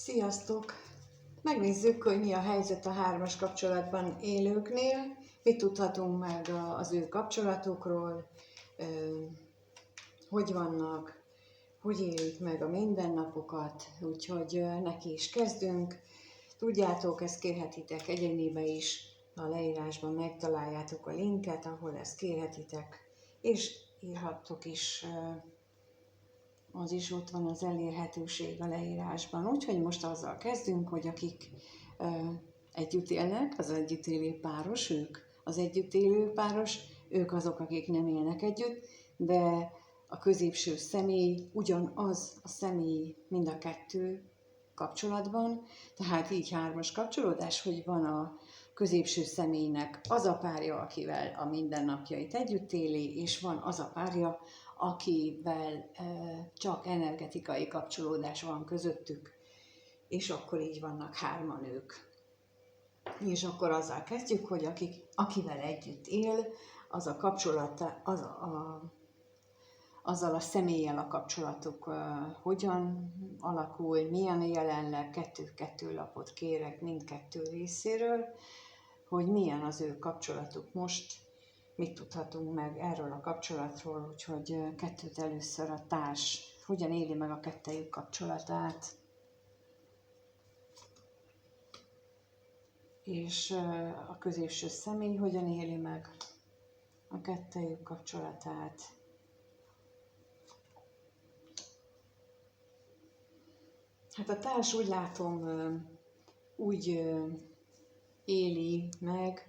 Sziasztok! Megnézzük, hogy mi a helyzet a hármas kapcsolatban élőknél, mit tudhatunk meg az ő kapcsolatukról, hogy vannak, hogy élik meg a mindennapokat, úgyhogy neki is kezdünk. Tudjátok, ezt kérhetitek egyénibe is, a leírásban megtaláljátok a linket, ahol ezt kérhetitek, és írhattok is, az is ott van az elérhetőség a leírásban. Úgyhogy most azzal kezdünk, hogy akik együtt élnek, az együttélő páros, ők az együttélő páros, ők azok, akik nem élnek együtt, de a középső személy ugyanaz a személy mind a kettő kapcsolatban, tehát így hármas kapcsolódás, hogy van a középső személynek az a párja, akivel a mindennapjait együtt éli, és van az a párja, akivel csak energetikai kapcsolódás van közöttük, és akkor így vannak hárman ők. És akkor azzal kezdjük, hogy akivel együtt él, az a kapcsolata, azzal a személlyel a kapcsolatuk hogyan alakul, milyen jelenleg, kettő lapot kérek mindkettő részéről, hogy milyen az ő kapcsolatuk most, mit tudhatunk meg erről a kapcsolatról, úgyhogy kettőt először a társ, hogyan éli meg a kettejük kapcsolatát, és a középső személy hogyan éli meg a kettejük kapcsolatát. Hát a társ úgy látom, úgy éli meg,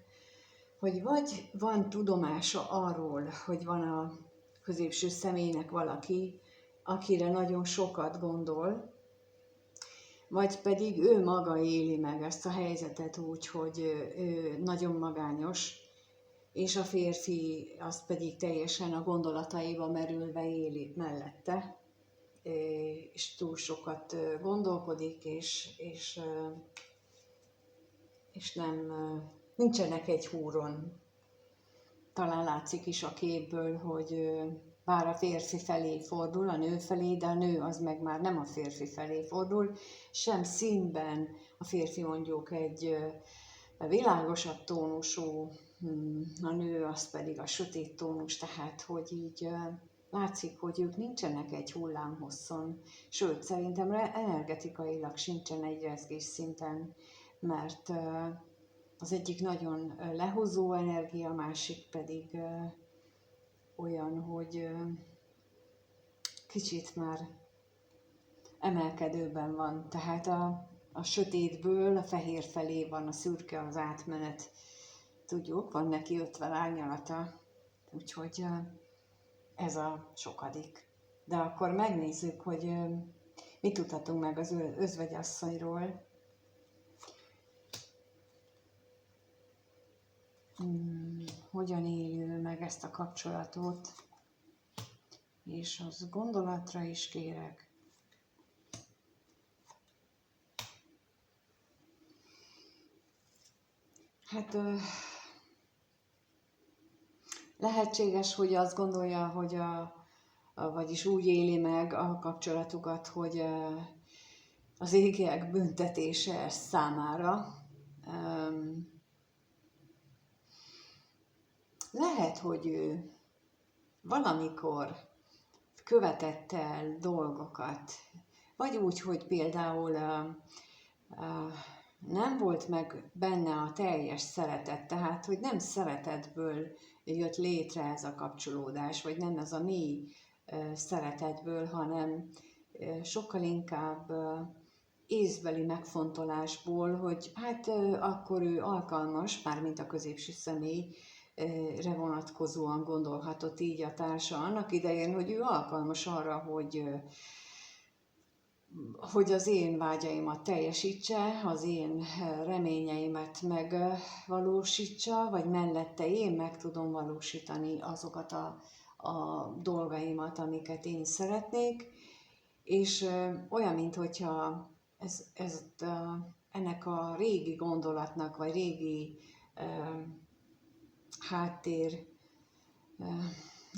hogy vagy van tudomása arról, hogy van a középső személynek valaki, akire nagyon sokat gondol, vagy pedig ő maga éli meg ezt a helyzetet úgy, hogy ő nagyon magányos, és a férfi az pedig teljesen a gondolataiba merülve éli mellette, és túl sokat gondolkodik, és nem, nincsenek egy húron. Talán látszik is a képből, hogy bár a férfi felé fordul, a nő felé, de a nő az meg már nem a férfi felé fordul, sem színben a férfi mondjuk egy világosabb tónusú, a nő az pedig a sötét tónus, tehát hogy így látszik, hogy ők nincsenek egy hullámhosszon, sőt szerintem energetikailag sincsen egy rezgés szinten, mert az egyik nagyon lehozó energia, a másik pedig olyan, hogy kicsit már emelkedőben van. Tehát a sötétből a fehér felé van, a szürke az átmenet. Tudjuk, van neki 50 árnyalata, úgyhogy ez a sokadik. De akkor megnézzük, hogy mit tudhatunk meg az özvegyasszonyról. Hogyan éli meg ezt a kapcsolatot, és az gondolatra is kérek. Hát lehetséges, hogy azt gondolja, hogy vagyis úgy éli meg a kapcsolatukat, hogy az égiek büntetése számára. Lehet, hogy ő valamikor követett el dolgokat, vagy úgy, hogy például nem volt meg benne a teljes szeretet, tehát hogy nem szeretetből jött létre ez a kapcsolódás, vagy nem ez a mély szeretetből, hanem sokkal inkább észbeli megfontolásból, hogy hát akkor ő alkalmas, mármint a középső személyre vonatkozóan gondolhatott így a társa annak idején, hogy ő alkalmas arra, hogy az én vágyaimat teljesítse, az én reményeimet megvalósítsa, vagy mellette én meg tudom valósítani azokat a dolgaimat, amiket én szeretnék, és olyan, minthogyha ennek a régi gondolatnak, vagy régi háttér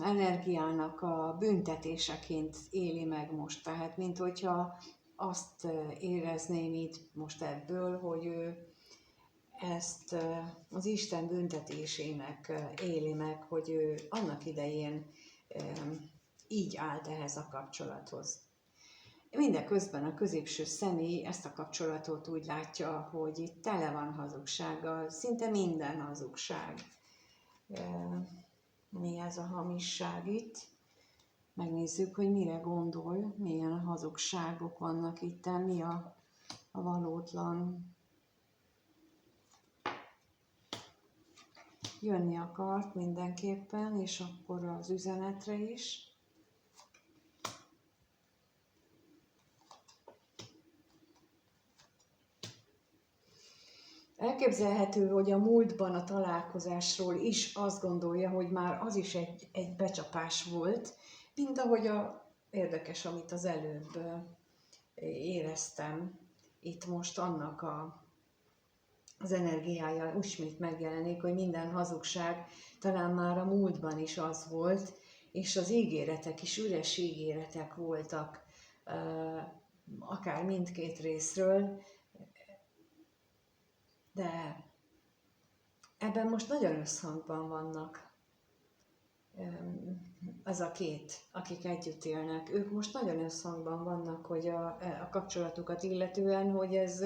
energiának a büntetéseként éli meg most. Tehát, mint hogyha azt érezném itt most ebből, hogy ő ezt az Isten büntetésének éli meg, hogy ő annak idején így állt ehhez a kapcsolathoz. Mindeközben a középső személy ezt a kapcsolatot úgy látja, hogy itt tele van hazugsággal, szinte minden hazugság. Mi ez a hamisság itt? Megnézzük, hogy mire gondol, milyen hazugságok vannak itt, mi a valótlan. Jönni akart mindenképpen, és akkor az üzenetre is. Elképzelhető, hogy a múltban a találkozásról is azt gondolja, hogy már az is egy becsapás volt, mint ahogy érdekes, amit az előbb éreztem. Itt most annak az energiája ismét megjelenik, hogy minden hazugság talán már a múltban is az volt, és az ígéretek is üres ígéretek voltak, akár mindkét részről, de ebben most nagyon összhangban vannak ez a két, akik együtt élnek. Ők most nagyon összhangban vannak, hogy a kapcsolatukat illetően, hogy ez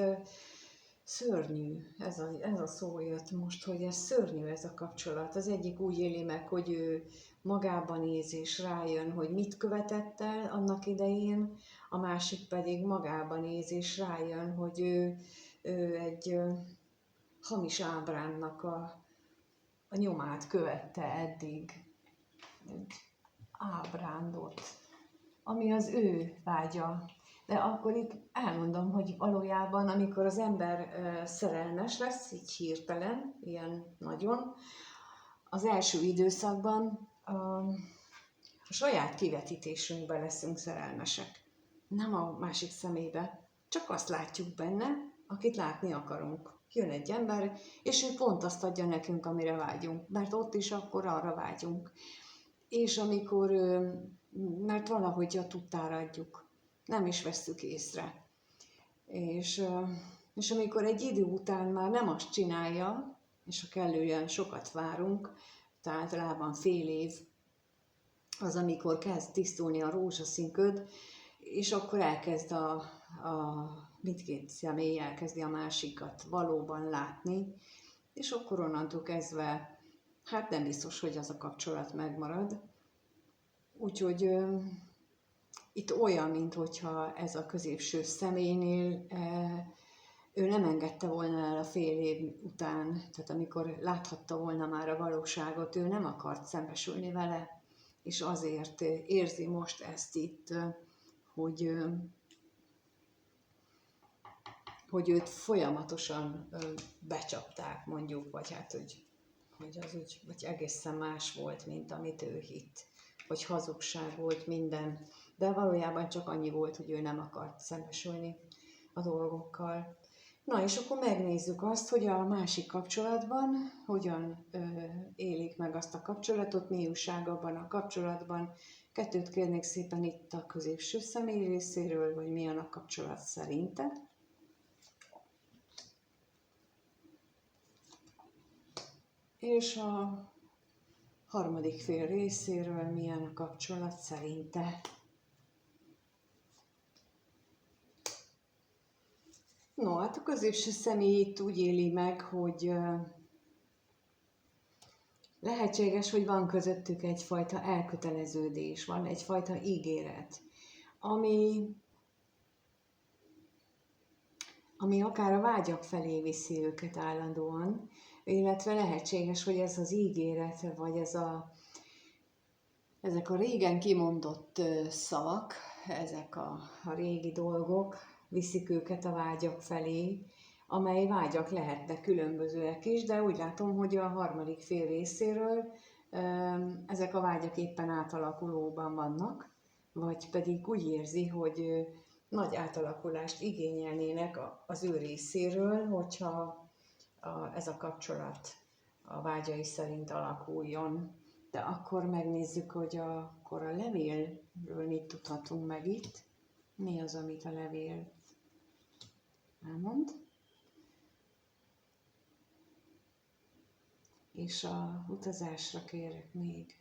szörnyű, ez a szó jött most, hogy ez szörnyű ez a kapcsolat. Az egyik úgy éli meg, hogy ő magában néz és rájön, hogy mit követett el annak idején, a másik pedig magában néz és rájön, hogy ő egy hamis ábránnak a nyomát követte eddig, egy ábrándot, ami az ő vágya. De akkor itt elmondom, hogy valójában, amikor az ember szerelmes lesz, így hirtelen, ilyen nagyon, az első időszakban a saját kivetítésünkben leszünk szerelmesek. Nem a másik szemébe, csak azt látjuk benne, akit látni akarunk. Jön egy ember, és ő pont azt adja nekünk, amire vágyunk, mert ott is akkor arra vágyunk. És amikor, mert valahogy a tudtára adjuk, nem is vesszük észre. És amikor egy idő után már nem azt csinálja, és a kellően sokat várunk, tehát általában fél év, az amikor kezd tisztulni a rózsaszín köd, és akkor elkezd mindkét személy elkezdi a másikat valóban látni, és akkor onnantól kezdve, hát nem biztos, hogy az a kapcsolat megmarad. Úgyhogy itt olyan, mintha ez a középső személynél ő nem engedte volna el a fél év után, tehát amikor láthatta volna már a valóságot, ő nem akart szembesülni vele, és azért érzi most ezt itt, hogy őt folyamatosan becsapták, mondjuk, vagy hát, hogy az úgy, vagy egészen más volt, mint amit ő hitt, hogy hazugság volt minden, de valójában csak annyi volt, hogy ő nem akart szembesülni a dolgokkal. Na, és akkor megnézzük azt, hogy a másik kapcsolatban hogyan élik meg azt a kapcsolatot, mi újság abban a kapcsolatban. Kettőt kérnék szépen itt a középső személy részéről, hogy milyen a kapcsolat szerinte. És a harmadik fél részéről milyen a kapcsolat szerinte. No, hát a középső személy itt úgy éli meg, hogy lehetséges, hogy van közöttük egyfajta elköteleződés, van egyfajta ígéret, ami akár a vágyak felé viszi őket állandóan, illetve lehetséges, hogy ez az ígéret, vagy ezek a régen kimondott szavak, ezek a régi dolgok viszik őket a vágyak felé, amely vágyak lehetnek különbözőek is, de úgy látom, hogy a harmadik fél részéről ezek a vágyak éppen átalakulóban vannak, vagy pedig úgy érzi, hogy nagy átalakulást igényelnének az ő részéről, hogyha ez a kapcsolat a vágyai szerint alakuljon. De akkor megnézzük, hogy akkor a levélről mit tudhatunk meg itt. Mi az, amit a levél elmond? És a utazásra kérek még.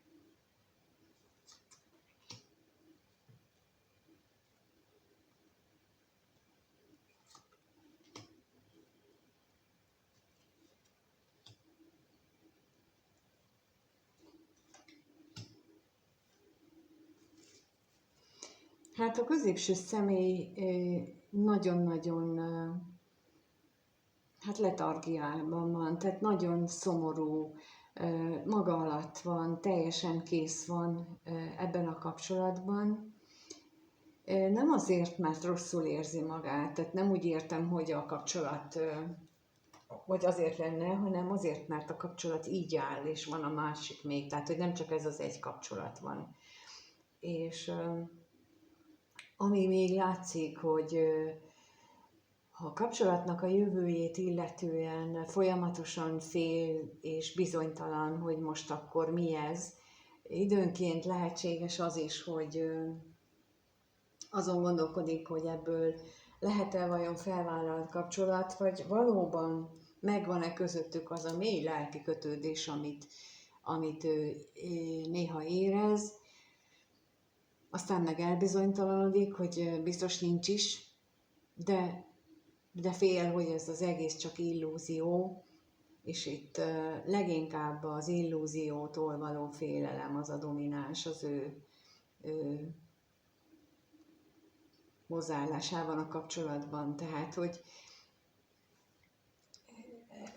Hát a középső személy nagyon-nagyon letargiában van, tehát nagyon szomorú, maga alatt van, teljesen kész van ebben a kapcsolatban. Nem azért, mert rosszul érzi magát, tehát nem úgy értem, hogy a kapcsolat vagy azért lenne, hanem azért, mert a kapcsolat így áll, és van a másik még, tehát hogy nem csak ez az egy kapcsolat van. És ami még látszik, hogy a kapcsolatnak a jövőjét illetően folyamatosan fél és bizonytalan, hogy most akkor mi ez. Időnként lehetséges az is, hogy azon gondolkodik, hogy ebből lehet-e vajon felvállalt kapcsolat, vagy valóban megvan-e közöttük az a mély lelki kötődés, amit ő néha érez. Aztán meg elbizonytalanodik, hogy biztos nincs is, de fél, hogy ez az egész csak illúzió, és itt leginkább az illúziótól való félelem az a domináns az ő hozzáállásában a kapcsolatban. Tehát, hogy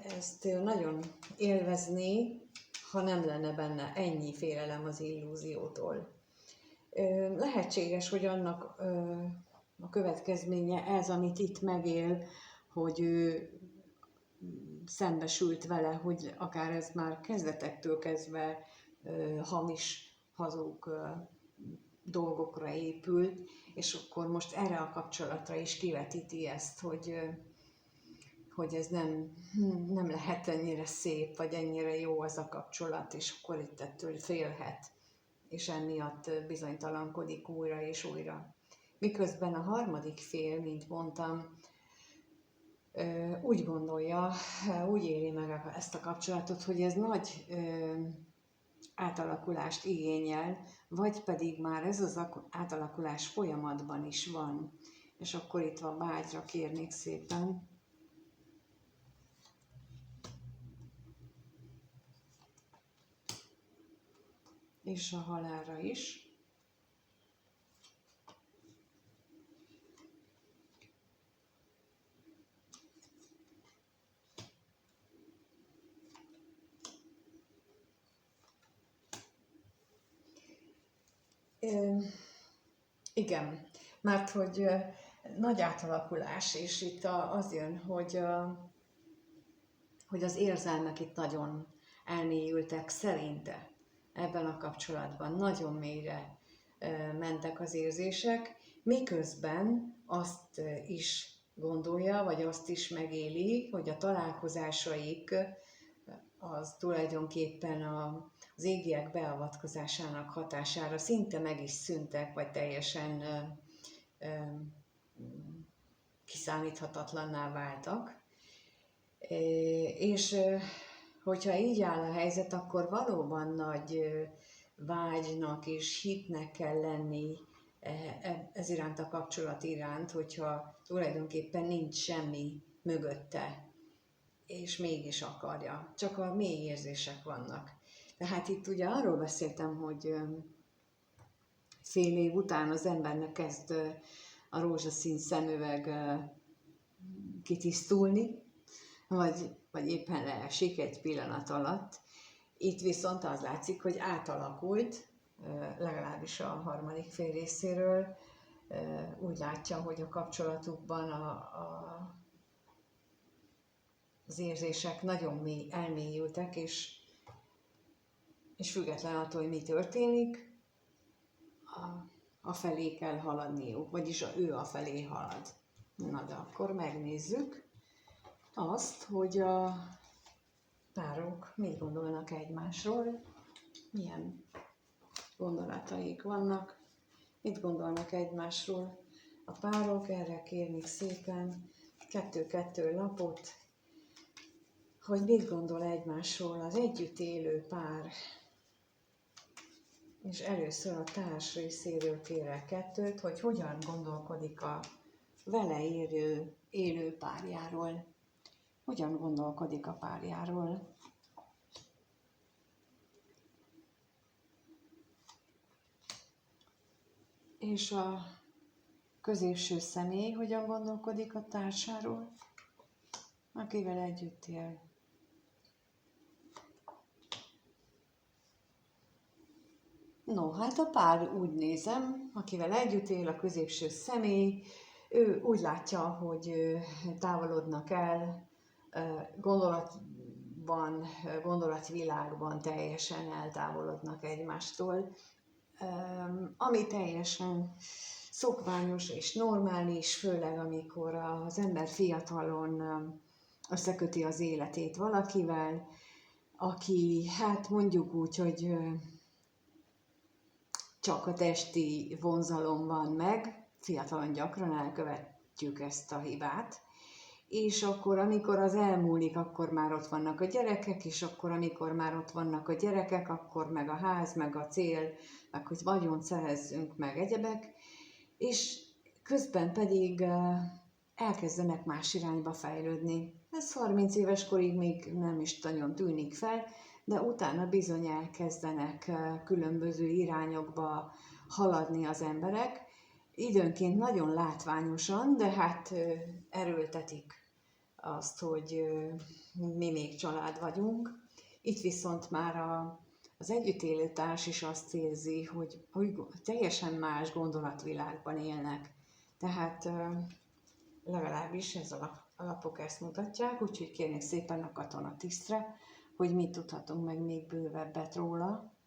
ezt nagyon élvezné, ha nem lenne benne ennyi félelem az illúziótól. Lehetséges, hogy annak a következménye ez, amit itt megél, hogy ő szembesült vele, hogy akár ez már kezdetektől kezdve hamis, hazug dolgokra épült, és akkor most erre a kapcsolatra is kivetíti ezt, hogy ez nem lehet ennyire szép, vagy ennyire jó az a kapcsolat, és akkor itt ettől félhet, és emiatt bizonytalankodik újra és újra. Miközben a harmadik fél, mint mondtam, úgy gondolja, úgy éli meg ezt a kapcsolatot, hogy ez nagy átalakulást igényel, vagy pedig már ez az átalakulás folyamatban is van. És akkor itt van vágyra, kérnék szépen. És a halálra is. Igen, mert hogy nagy átalakulás, és itt az jön, hogy az érzelmek itt nagyon elmélyültek szerinte ebben a kapcsolatban. Nagyon mélyre mentek az érzések, miközben azt is gondolja, vagy azt is megéli, hogy a találkozásaik az tulajdonképpen az égiek beavatkozásának hatására szinte meg is szűntek, vagy teljesen kiszámíthatatlanná váltak. És hogyha így áll a helyzet, akkor valóban nagy vágynak és hitnek kell lenni ez iránt a kapcsolat iránt, hogyha tulajdonképpen nincs semmi mögötte, és mégis akarja. Csak a mély érzések vannak. Tehát itt ugye arról beszéltem, hogy fél év után az embernek kezd a rózsaszín szemüveg kitisztulni, vagy éppen leesik egy pillanat alatt. Itt viszont az látszik, hogy átalakult, legalábbis a harmadik fél részéről, úgy látja, hogy a kapcsolatukban az érzések nagyon elmélyültek, és független attól, hogy mi történik, afelé kell haladniuk, vagyis ő afelé halad. Na de akkor megnézzük azt, hogy a párok mit gondolnak egymásról, milyen gondolataik vannak, mit gondolnak egymásról a párok, erre kérnék szépen 2-2 lapot, hogy mit gondol egymásról az együtt élő pár. És először a társ részéről kérek 2, hogy hogyan gondolkodik a vele élő párjáról. Hogyan gondolkodik a párjáról. És a középső személy hogyan gondolkodik a társáról, akivel együtt él. No, hát a pár úgy nézem, akivel együtt él a középső személy, ő úgy látja, hogy távolodnak el gondolatban, gondolatvilágban teljesen eltávolodnak egymástól, ami teljesen szokványos és normális, főleg amikor az ember fiatalon összeköti az életét valakivel, aki, hát mondjuk úgy, hogy csak a testi vonzalom van meg, fiatalon gyakran elkövetjük ezt a hibát, és akkor, amikor az elmúlik, akkor már ott vannak a gyerekek, és akkor, amikor már ott vannak a gyerekek, akkor meg a ház, meg a cél, meg hogy vagyont szerezzünk, meg egyebek, és közben pedig elkezdenek más irányba fejlődni. Ez 30 éves korig még nem is nagyon tűnik fel, de utána bizony elkezdenek különböző irányokba haladni az emberek, időnként nagyon látványosan, de hát erőltetik azt, hogy mi még család vagyunk. Itt viszont már az együtt élő társ is azt érzi, hogy teljesen más gondolatvilágban élnek. Tehát legalábbis ez a lapok ezt mutatják, úgyhogy kérnék szépen a katonatisztre, hogy mit tudhatunk meg még bővebbet róla.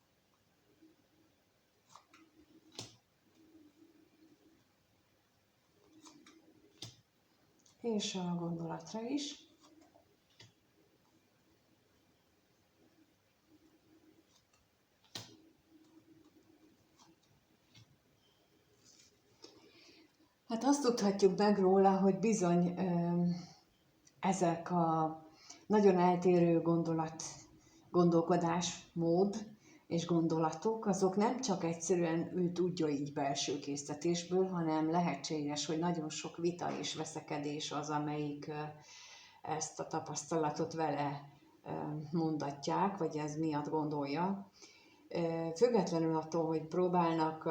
És a gondolatra is. Hát azt tudhatjuk meg róla, hogy bizony ezek a nagyon eltérő gondolkodásmód és gondolatok, azok nem csak egyszerűen ő tudja így belső késztetésből, hanem lehetséges, hogy nagyon sok vita és veszekedés az, amelyik ezt a tapasztalatot vele mondatják, vagy ez miatt gondolja. Függetlenül attól, hogy próbálnak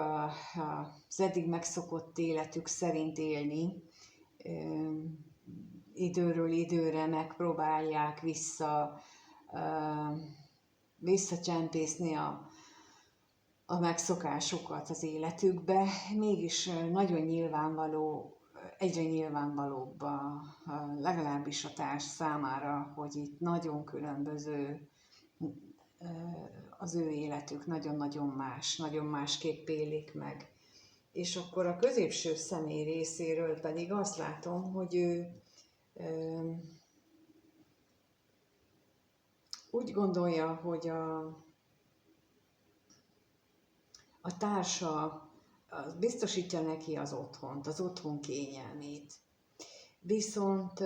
az eddig megszokott életük szerint élni, időről időre megpróbálják visszacsempészni a megszokásokat az életükbe, mégis nagyon nyilvánvaló, egyre nyilvánvalóbb legalábbis a társ számára, hogy itt nagyon különböző az ő életük, nagyon-nagyon más, nagyon másképp élik meg. És akkor a középső személy részéről pedig azt látom, hogy ő úgy gondolja, hogy a társa biztosítja neki az otthont, az otthon kényelmét. Viszont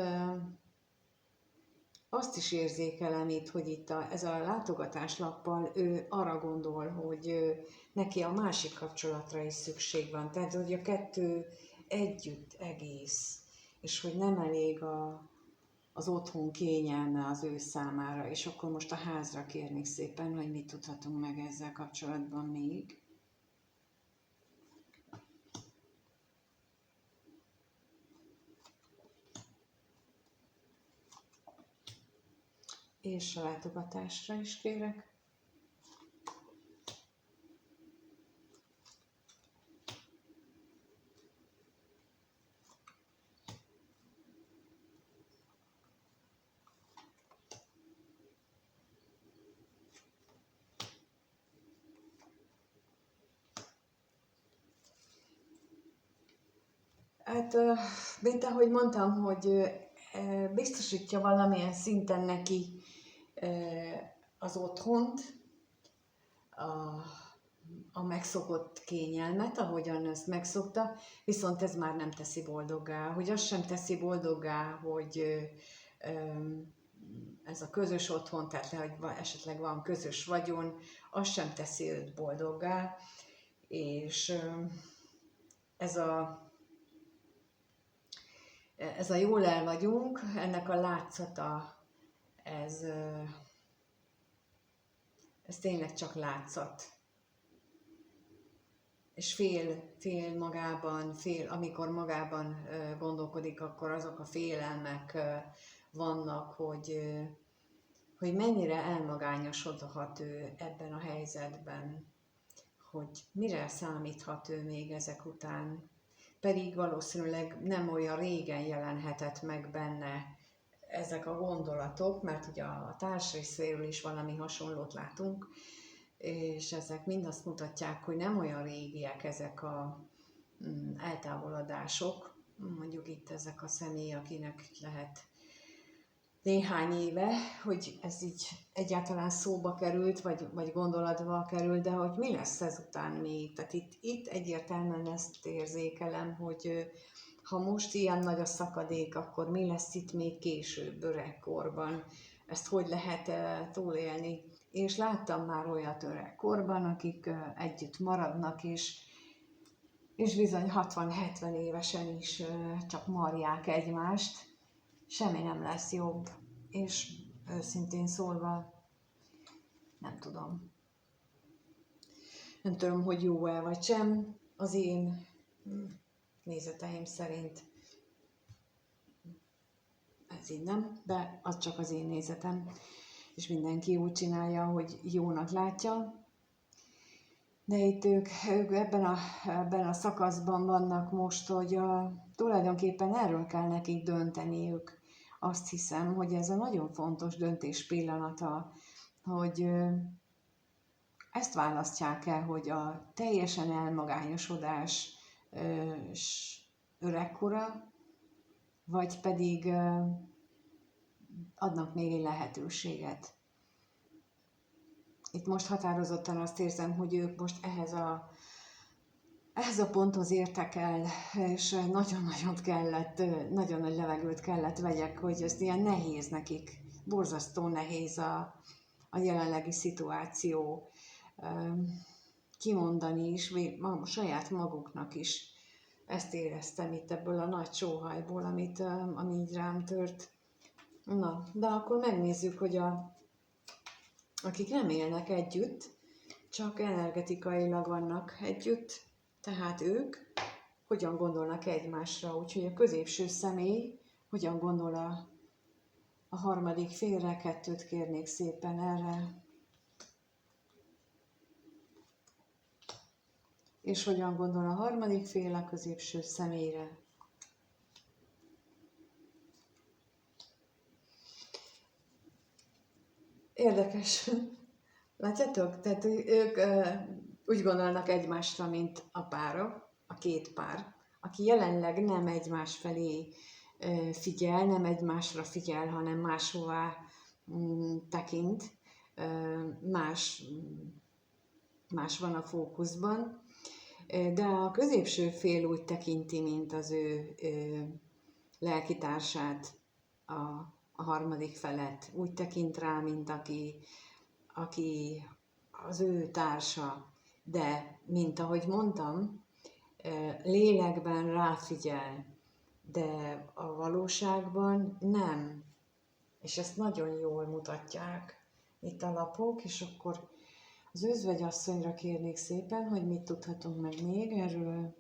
azt is érzékelem itt, hogy itt ez a látogatáslappal ő arra gondol, hogy neki a másik kapcsolatra is szükség van. Tehát, hogy a kettő együtt egész, és hogy nem elég az otthon kényelme az ő számára. És akkor most a házra kérnék szépen, hogy mit tudhatunk meg ezzel kapcsolatban még. És a látogatásra is kérek. Hát, mint ahogy mondtam, hogy biztosítja valamilyen szinten neki az otthont, a megszokott kényelmet, ahogyan ezt megszokta, viszont ez már nem teszi boldoggá. Hogy az sem teszi boldoggá, hogy ez a közös otthon, tehát hogy esetleg van közös vagyon, az sem teszi őt boldoggá, és ez a jól el vagyunk, ennek a látszata, ez tényleg csak látszat. És fél magában, amikor magában gondolkodik, akkor azok a félelmek vannak, hogy mennyire elmagányosodhat ő ebben a helyzetben, hogy mire számíthat ő még ezek után. Pedig valószínűleg nem olyan régen jelenhetett meg benne ezek a gondolatok, mert ugye a társrészről is valami hasonlót látunk, és ezek mind azt mutatják, hogy nem olyan régiek ezek a eltávolodások. Mondjuk itt ezek a személy, akinek lehet néhány éve, hogy ez így egyáltalán szóba került, vagy gondolatba került, de hogy mi lesz ezután még. Tehát itt egyértelműen ezt érzékelem, hogy ha most ilyen nagy a szakadék, akkor mi lesz itt még később, öregkorban. Ezt hogy lehet túlélni. És láttam már olyat öregkorban, akik együtt maradnak, és bizony 60-70 évesen is csak marják egymást, semmi nem lesz jobb, és őszintén szólva nem tudom. Nem tudom, hogy jó-e vagy sem, az én nézeteim szerint ez így nem, de az csak az én nézetem, és mindenki úgy csinálja, hogy jónak látja. De itt ők ebben a szakaszban vannak most, hogy tulajdonképpen erről kell nekik dönteniük. Azt hiszem, hogy ez a nagyon fontos döntés pillanata, hogy ezt választják el, hogy a teljesen elmagányosodás öregkora, vagy pedig adnak még egy lehetőséget. Itt most határozottan azt érzem, hogy ők most ehhez a ponthoz értek el, és nagyon-nagyon kellett, nagyon nagy levegőt kellett vegyek, hogy ez ilyen nehéz nekik, borzasztó nehéz a jelenlegi szituáció kimondani is, saját maguknak is. Ezt éreztem itt ebből a nagy sóhajból, ami így rám tört. Na, de akkor megnézzük, hogy akik nem élnek együtt, csak energetikailag vannak együtt, tehát ők hogyan gondolnak egymásra, úgyhogy a középső személy hogyan gondol a harmadik félre, 2 kérnék szépen erre, és hogyan gondol a harmadik fél a középső személyre. Érdekes. Látjátok? Tehát ők úgy gondolnak egymásra, mint a párok, a 2 pár, aki jelenleg nem egymás felé figyel, nem egymásra figyel, hanem máshová tekint, más van a fókuszban, de a középső fél úgy tekinti, mint az ő lelkitársát, a harmadik felet. Úgy tekint rá, mint aki az ő társa, de, mint ahogy mondtam, lélekben ráfigyel, de a valóságban nem. És ezt nagyon jól mutatják itt a lapok, és akkor az özvegyasszonyra kérnék szépen, hogy mit tudhatunk meg még erről.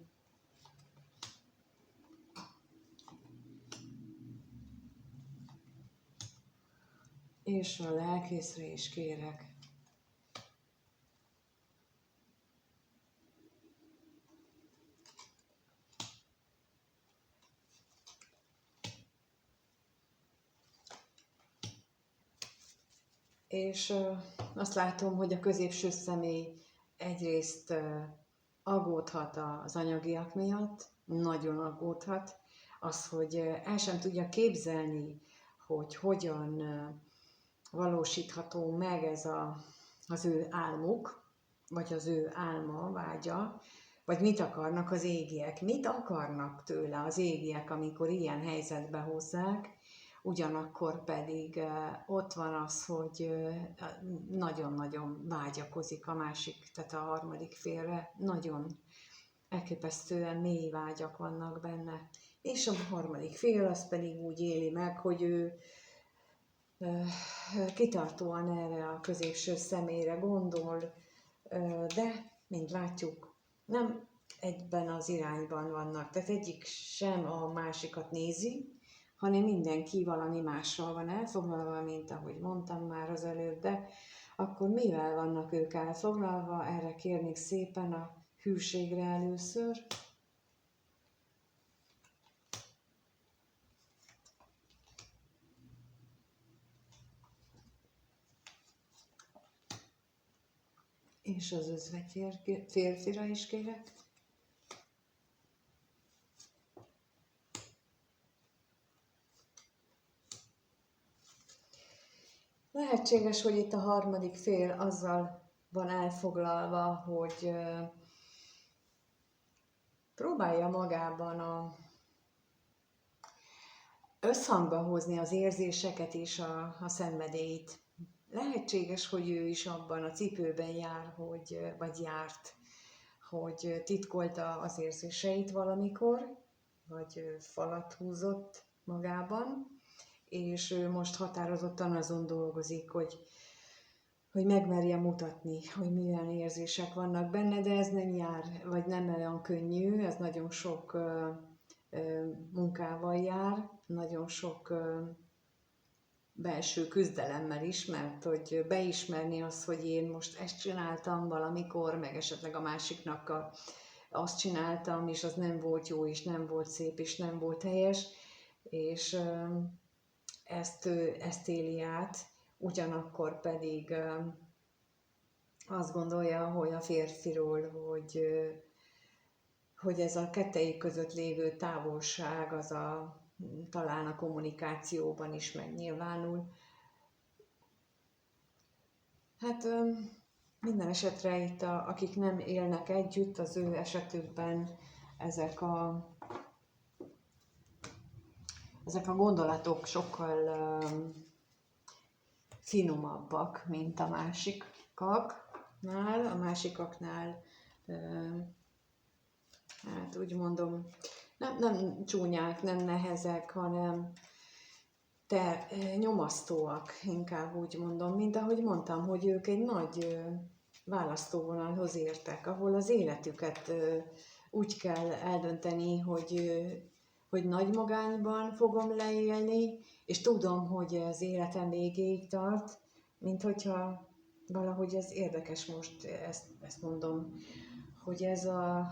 És a lelkészre is kérek. És azt látom, hogy a középső személy egyrészt aggódhat az anyagiak miatt, nagyon aggódhat, az, hogy el sem tudja képzelni, hogy hogyan valósítható meg ez az ő álmuk, vagy az ő álma, vágya, vagy mit akarnak az égiek, mit akarnak tőle az égiek, amikor ilyen helyzetbe hozzák, ugyanakkor pedig ott van az, hogy nagyon-nagyon vágyakozik a másik, tehát a harmadik félre, nagyon elképesztően mély vágyak vannak benne. És a harmadik fél az pedig úgy éli meg, hogy ő kitartóan erre a középső személyre gondol, de, mint látjuk, nem egyben az irányban vannak. Tehát egyik sem a másikat nézi, hanem mindenki valami mással van elfoglalva, mint ahogy mondtam már az előbb, de akkor mivel vannak ők elfoglalva? Erre kérnék szépen a hűségre először. És az özvegy férfira is kérek. Lehetséges, hogy itt a harmadik fél azzal van elfoglalva, hogy próbálja magában összhangba hozni az érzéseket és a szenvedélyt. Lehetséges, hogy ő is abban a cipőben jár, vagy járt, hogy titkolta az érzéseit valamikor, vagy falat húzott magában, és ő most határozottan azon dolgozik, hogy megmerje mutatni, hogy milyen érzések vannak benne, de ez nem jár, vagy nem olyan könnyű, ez nagyon sok munkával jár, nagyon sok belső küzdelemmel is, mert hogy beismerni azt, hogy én most ezt csináltam valamikor, meg esetleg a másiknak azt csináltam, és az nem volt jó, és nem volt szép, és nem volt helyes, és ezt éli át, ugyanakkor pedig azt gondolja, hogy a férfiról, hogy ez a kettejük között lévő távolság, az talán a kommunikációban is megnyilvánul. Hát minden esetre itt, akik nem élnek együtt, az ő esetükben ezek a gondolatok sokkal finomabbak, mint a másikaknál. A másikaknál, hát úgy mondom, nem csúnyák, nem nehezek, hanem nyomasztóak, inkább úgy mondom, mint ahogy mondtam, hogy ők egy nagy választóvonalhoz értek, ahol az életüket úgy kell eldönteni, hogy nagy magányban fogom leélni, és tudom, hogy az életem végéig tart, mint hogyha valahogy ez érdekes most, ezt mondom, hogy ez a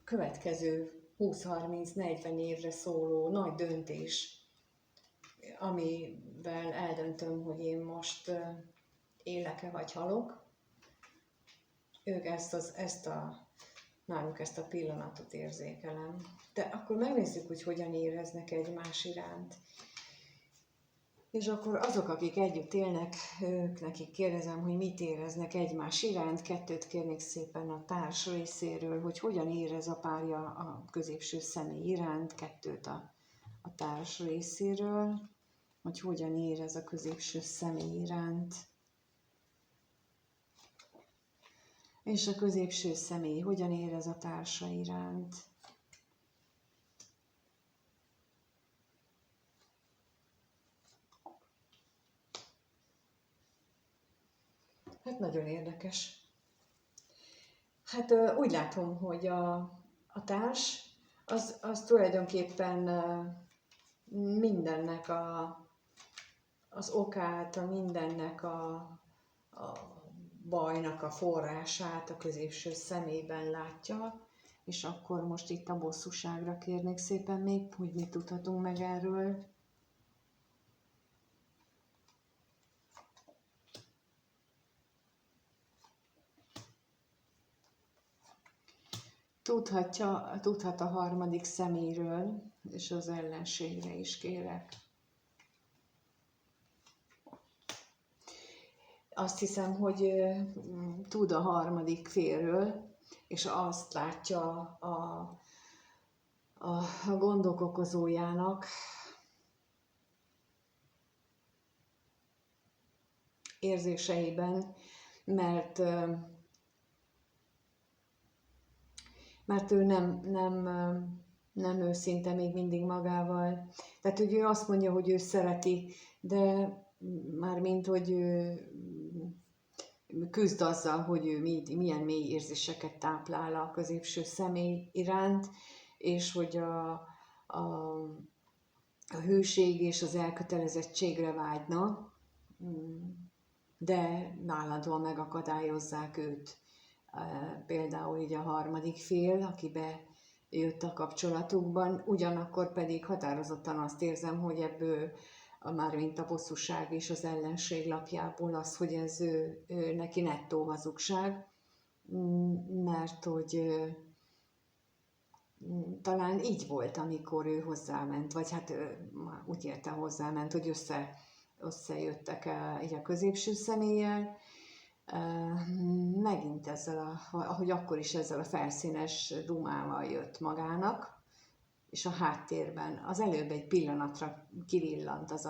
következő 20-30-40 évre szóló nagy döntés, amivel eldöntöm, hogy én most élek-e vagy halok, ők náluk ezt a pillanatot érzékelem. De akkor megnézzük, hogy hogyan éreznek egymás iránt. És akkor azok, akik együtt élnek, nekik kérdezem, hogy mit éreznek egymás iránt. Kettőt kérnék szépen a társ részéről, hogy hogyan érez a párja a középső személy iránt, kettőt a társ részéről, hogy hogyan érez a középső személy iránt. És a középső személy hogyan érez a társa iránt. Hát nagyon érdekes. Hát úgy látom, hogy a társ az tulajdonképpen mindennek az okát, mindennek a bajnak a forrását a középső szemében látja, és akkor most itt a bosszúságra kérnék szépen még, hogy mit tudhatunk meg erről. Tudhat a harmadik személyről, és az ellenségre is kérek. azt hiszem, hogy tud a harmadik félről, és azt látja a gondok okozójának, érzéseiben, mert ő nem őszinte még mindig magával. Tehát, hogy ő azt mondja, hogy ő szereti, de mármint, hogy ő küzd azzal, hogy ő milyen mély érzéseket táplál a középső személy iránt, és hogy a hűség és az elkötelezettségre vágyna, de náladva megakadályozzák őt. Például így a harmadik fél, akibe jött a kapcsolatukban, ugyanakkor pedig határozottan azt érzem, hogy ebből mármint a bosszúság és az ellenség lapjából az, hogy ez ő neki nettó hazugság, mert hogy talán így volt, amikor ő hozzáment, vagy hát úgy érte hozzáment, hogy összejöttek így a középső személlyel, megint ezzel ahogy akkor is ezzel a felszínes dumával jött magának, és a háttérben az előbb egy pillanatra kivillant az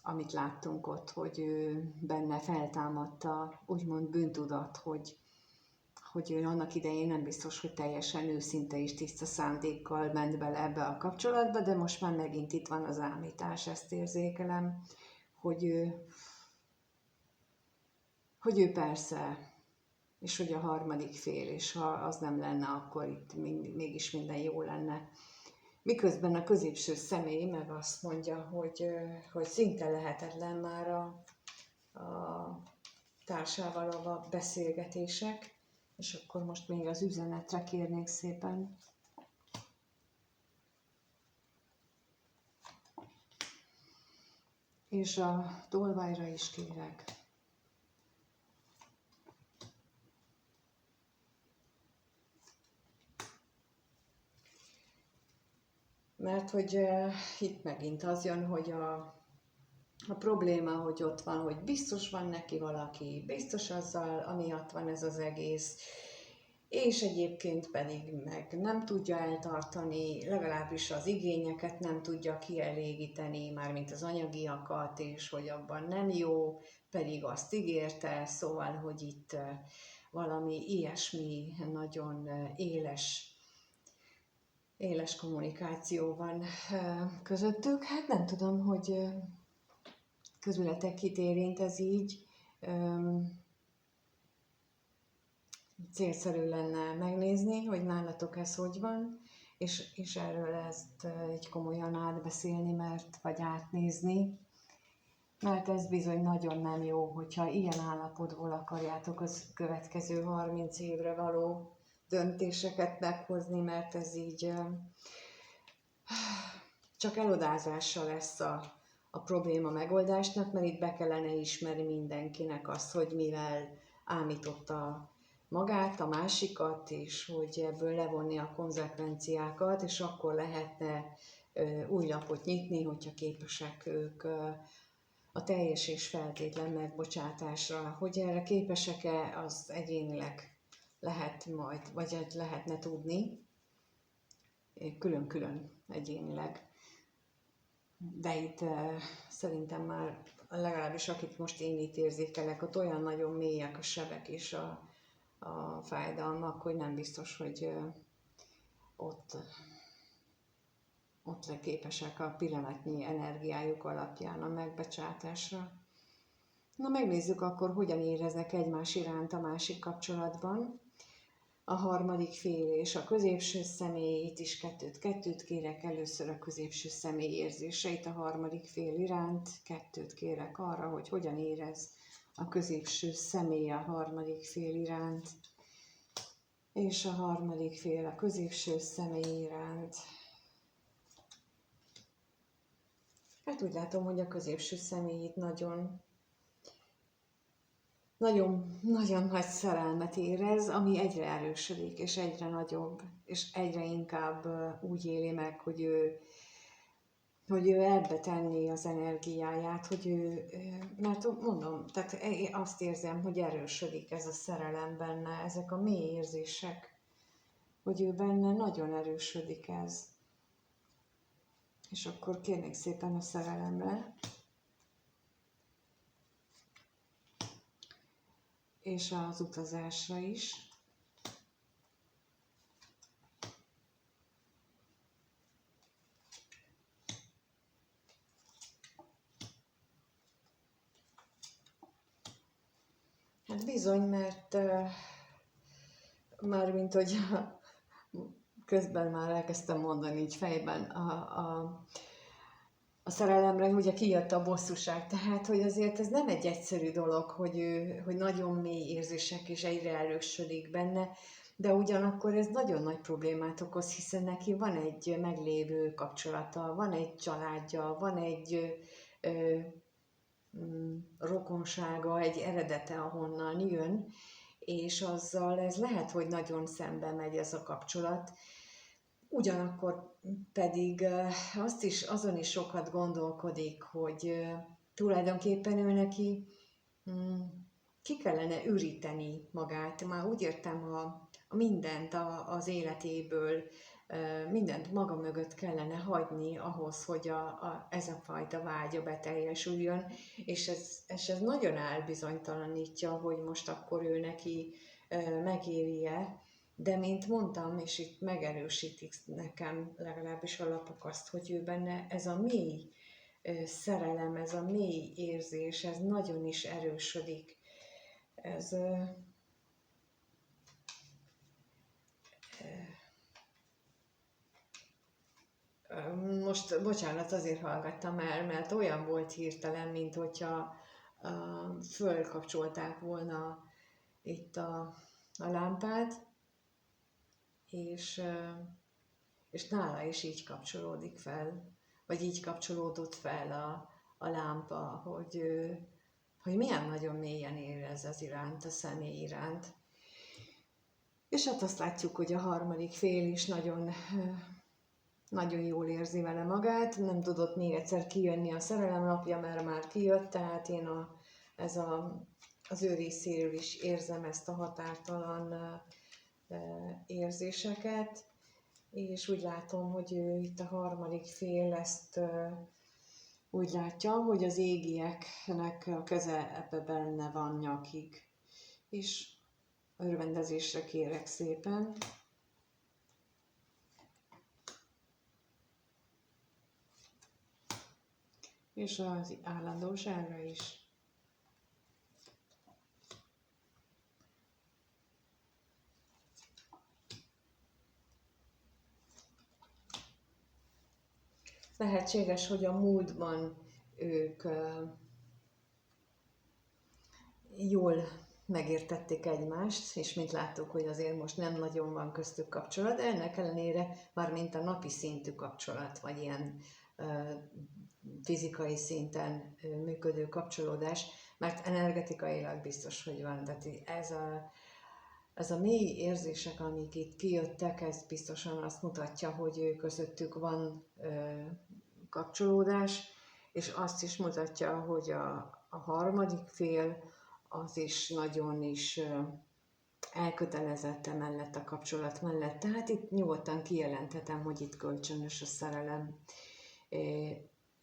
amit láttunk ott, hogy ő benne feltámadta úgymond bűntudat, hogy ő annak idején nem biztos, hogy teljesen őszinte és tiszta szándékkal ment bele ebbe a kapcsolatba, de most már megint itt van az ámítás, ezt érzékelem, hogy ő persze, és hogy a harmadik fél, és ha az nem lenne, akkor itt mégis minden jó lenne. Miközben a középső személy meg azt mondja, hogy szinte lehetetlen már a társával a beszélgetések, és akkor most még az üzenetre kérnék szépen. És a tolvajra is kérek. Mert hogy itt megint az jön, hogy a probléma, hogy ott van, hogy biztos van neki valaki, biztos azzal, amiatt van ez az egész, és egyébként pedig meg nem tudja eltartani, legalábbis az igényeket nem tudja kielégíteni, mármint az anyagiakat, és hogy abban nem jó, pedig azt ígérte, szóval, hogy itt valami ilyesmi nagyon éles kommunikáció van közöttük. Hát nem tudom, hogy közületek kit érint ez így. Célszerű lenne megnézni, hogy nálatok ez hogy van, és erről ezt így komolyan átbeszélni, vagy átnézni, mert ez bizony nagyon nem jó, hogyha ilyen állapotból akarjátok az következő 30 évre való döntéseket meghozni, mert ez így csak elodázása lesz a probléma megoldásnak, mert itt be kellene ismerni mindenkinek azt, hogy mivel ámította magát, a másikat, és hogy ebből levonni a konzekvenciákat, és akkor lehetne új lapot nyitni, hogyha képesek ők a teljes és feltétlen megbocsátásra. Hogy erre képesek-e, az egyénileg lehet majd, vagy lehetne tudni, külön-külön egyénileg. De itt szerintem már legalábbis akit most én itt érzékelek, ott olyan nagyon mélyek a sebek és a fájdalmak, hogy nem biztos, hogy ott képesek a pillanatnyi energiájuk alapján a megbocsátásra. Na megnézzük akkor, hogyan éreznek egymás iránt a másik kapcsolatban. A harmadik fél és a középső személy, itt is kettőt kérek, először a középső személy érzéseit a harmadik fél iránt, kettőt kérek arra, hogy hogyan érez a középső személy a harmadik fél iránt, és a harmadik fél a középső személy iránt. Hát úgy látom, hogy a középső személy itt nagyon nagy szerelmet érez, ami egyre erősödik, és egyre nagyobb, és egyre inkább úgy éli meg, hogy ő hogy ő ebbe tenné az energiáját, hogy mert mondom, tehát én azt érzem, hogy erősödik ez a szerelem benne, ezek a mély érzések, hogy ő benne nagyon erősödik ez. És akkor kérnék szépen a szerelemre. És az utazásra is. Hát bizony, mert mármint, hogy közben már elkezdtem mondani így fejben a szerelemre, ugye kijött a bosszúság, tehát, hogy azért ez nem egy egyszerű dolog, hogy nagyon mély érzések és egyre erősödik benne, de ugyanakkor ez nagyon nagy problémát okoz, hiszen neki van egy meglévő kapcsolata, van egy családja, van egy rokonsága, egy eredete, ahonnan jön, és azzal ez lehet, hogy nagyon szembe megy ez a kapcsolat. Ugyanakkor pedig azon is sokat gondolkodik, hogy tulajdonképpen ő neki ki kellene üríteni magát. Már úgy értem a mindent az életéből, mindent maga mögött kellene hagyni ahhoz, hogy ez a fajta vágya beteljesüljön, és ez nagyon elbizonytalanítja, hogy most akkor ő neki megéri-e, de mint mondtam, és itt megerősítik nekem legalábbis a lapok azt, hogy ő benne ez a mély szerelem, ez a mély érzés, ez nagyon is erősödik. Ez most, bocsánat, azért hallgattam el, mert olyan volt hirtelen, mint hogyha fölkapcsolták volna itt a lámpát, és nála is így kapcsolódik fel, vagy így kapcsolódott fel a lámpa, hogy milyen nagyon mélyen érez az iránt, a személy iránt. És hát azt látjuk, hogy a harmadik fél is nagyon jól érzi vele magát, nem tudott még egyszer kijönni a szerelemlapja, mert már kijött, tehát én az ő részéről is érzem ezt a határtalan érzéseket, és úgy látom, hogy ő itt a harmadik fél ezt úgy látja, hogy az égieknek a keze ebbe benne van nyakig. És örvendezésre kérek szépen. És az állandóságra is. Lehetséges, hogy a múltban ők jól megértették egymást, és mint láttuk, hogy azért most nem nagyon van köztük kapcsolat, de ennek ellenére mármint a napi szintű kapcsolat, vagy ilyen fizikai szinten működő kapcsolódás, mert energetikailag biztos, hogy van. Tehát ez a mély érzések, amik itt kijöttek, ez biztosan azt mutatja, hogy közöttük van kapcsolódás, és azt is mutatja, hogy a harmadik fél az is nagyon is elkötelezett mellett a kapcsolat mellett. Tehát itt nyugodtan kijelenthetem, hogy itt kölcsönös a szerelem,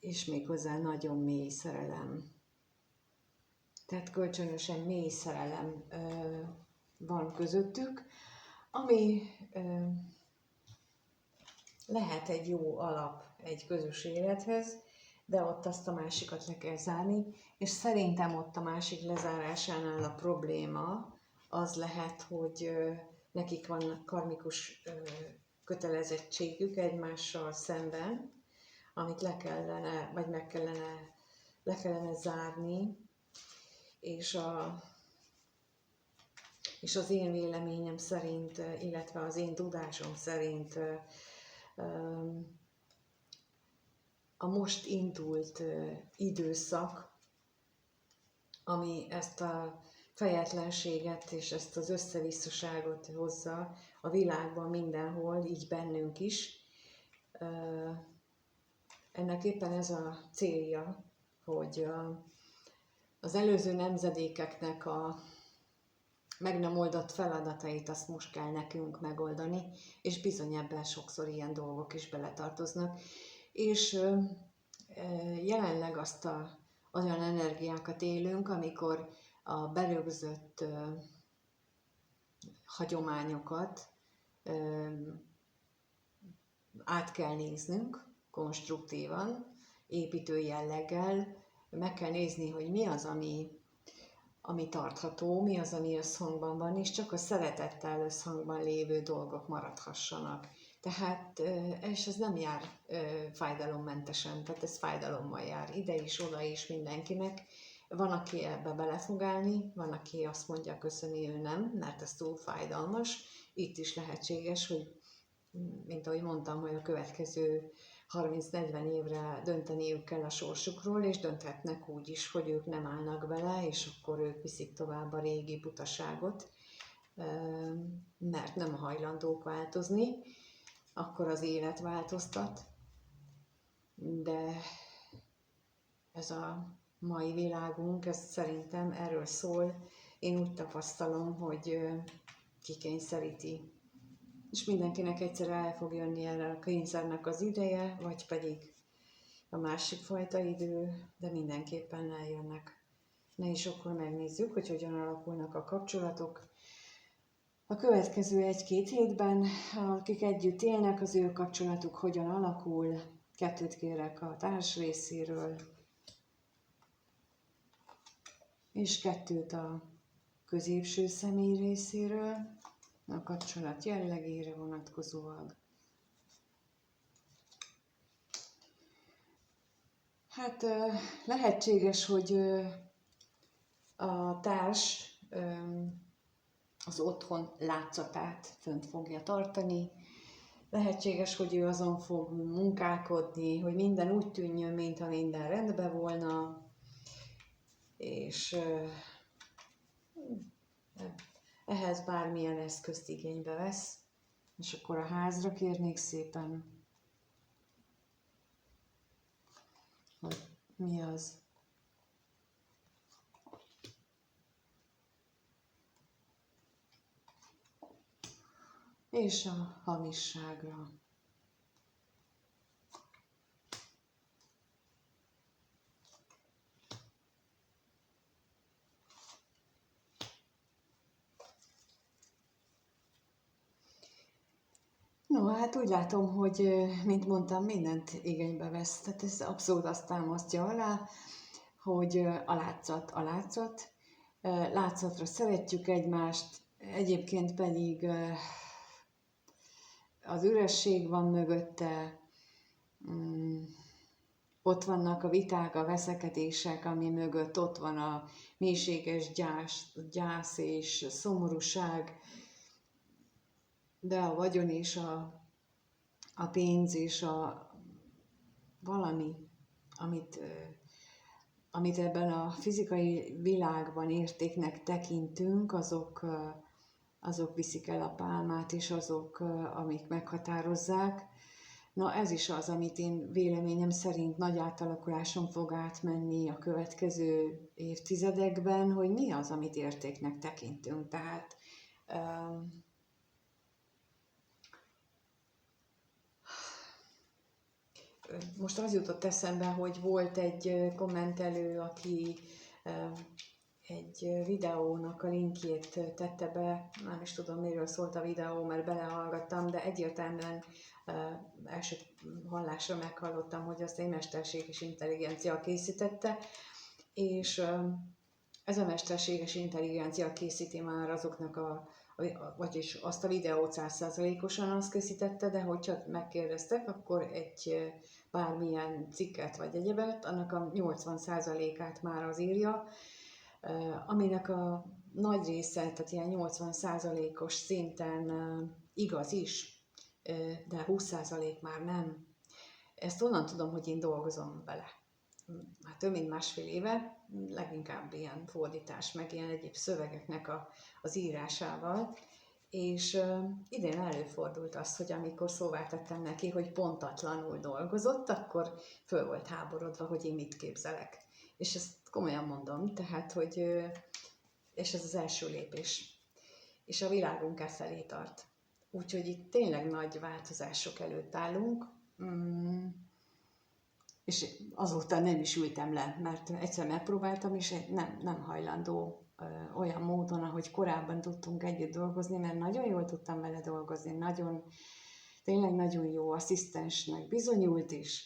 és méghozzá nagyon mély szerelem. Tehát kölcsönösen mély szerelem van közöttük, ami lehet egy jó alap egy közös élethez, de ott azt a másikat le kell zárni, és szerintem ott a másik lezárásánál a probléma az lehet, hogy nekik van karmikus kötelezettségük egymással szemben, amit le kellene zárni, és az én véleményem szerint, illetve az én tudásom szerint a most indult időszak, ami ezt a fejetlenséget és ezt az összevisszaságot hozza a világban mindenhol, így bennünk is, ennek éppen ez a célja, hogy az előző nemzedékeknek a meg nem oldott feladatait azt most kell nekünk megoldani, és bizony ebben sokszor ilyen dolgok is beletartoznak. És jelenleg olyan energiákat élünk, amikor a berögzött hagyományokat át kell néznünk konstruktívan, építő jelleggel, meg kell nézni, hogy mi az, ami tartható, mi az, ami összhangban van, és csak a szeretettel összhangban lévő dolgok maradhassanak. Tehát, és ez nem jár fájdalommentesen, tehát ez fájdalommal jár ide is, oda is mindenkinek. Van, aki ebbe bele fog állni, van, aki azt mondja, köszöni, ő nem, mert ez túl fájdalmas. Itt is lehetséges, hogy, mint ahogy mondtam, hogy a következő 30-40 évre dönteniük kell a sorsukról, és dönthetnek úgy is, hogy ők nem állnak bele, és akkor ők viszik tovább a régi butaságot, mert nem hajlandók változni, akkor az élet változtat. De ez a mai világunk, ez szerintem erről szól. Én úgy tapasztalom, hogy kikényszeríti. És mindenkinek egyszer el fog jönni erre a kényszernek az ideje, vagy pedig a másik fajta idő, de mindenképpen eljönnek. Na és akkor megnézzük, hogy hogyan alakulnak a kapcsolatok. A következő 1-2 hétben, akik együtt élnek, az ő kapcsolatuk hogyan alakul. 2 kérek a társ részéről, és 2 a középső személy részéről, a kapcsolat jellegére vonatkozóan. Hát lehetséges, hogy a társ az otthon látszatát fönt fogja tartani. Lehetséges, hogy ő azon fog munkálkodni, hogy minden úgy tűnjön, mintha minden rendben volna, és ehhez bármilyen eszközt igénybe vesz. És akkor a házra kérnék szépen, hogy mi az. És a hamisságra. No, hát úgy látom, hogy, mint mondtam, mindent igénybe vesz. Tehát ez abszolút azt támasztja alá, hogy a látszat. Látszatra szeretjük egymást, egyébként pedig az üresség van mögötte, ott vannak a viták, a veszekedések, ami mögött ott van a mélységes gyász és szomorúság, de a vagyon és a pénz és valami, amit ebben a fizikai világban értéknek tekintünk, azok viszik el a pálmát, és azok, amik meghatározzák. Na ez is az, amit én véleményem szerint nagy átalakuláson fog átmenni a következő évtizedekben, hogy mi az, amit értéknek tekintünk. Tehát most az jutott eszembe, hogy volt egy kommentelő, aki egy videónak a linkjét tette be, nem is tudom, miről szólt a videó, mert belehallgattam, de egyértelműen első hallásra meghallottam, hogy azt egy mesterséges intelligencia készítette, és ez a mesterséges intelligencia készíti már azoknak vagyis azt a videót 100%-osan azt készítette, de hogy csak megkérdeztek, akkor egy bármilyen cikket vagy egyebet, annak a 80%-át már az írja, aminek a nagy része, tehát ilyen 80%-os szinten igaz is, de 20% már nem. Ezt onnan tudom, hogy én dolgozom vele. Hát több mint 1,5 éve, leginkább ilyen fordítás, meg ilyen egyéb szövegeknek az írásával, És idén előfordult az, hogy amikor szóvá tettem neki, hogy pontatlanul dolgozott, akkor föl volt háborodva, hogy én mit képzelek. És ezt komolyan mondom, tehát, hogy és ez az első lépés. És a világunk e felé tart. Úgyhogy itt tényleg nagy változások előtt állunk, és azóta nem is ültem le, mert egyszer megpróbáltam, és nem hajlandó olyan módon, ahogy korábban tudtunk együtt dolgozni, mert nagyon jól tudtam vele dolgozni, tényleg nagyon jó asszisztensnek bizonyult is,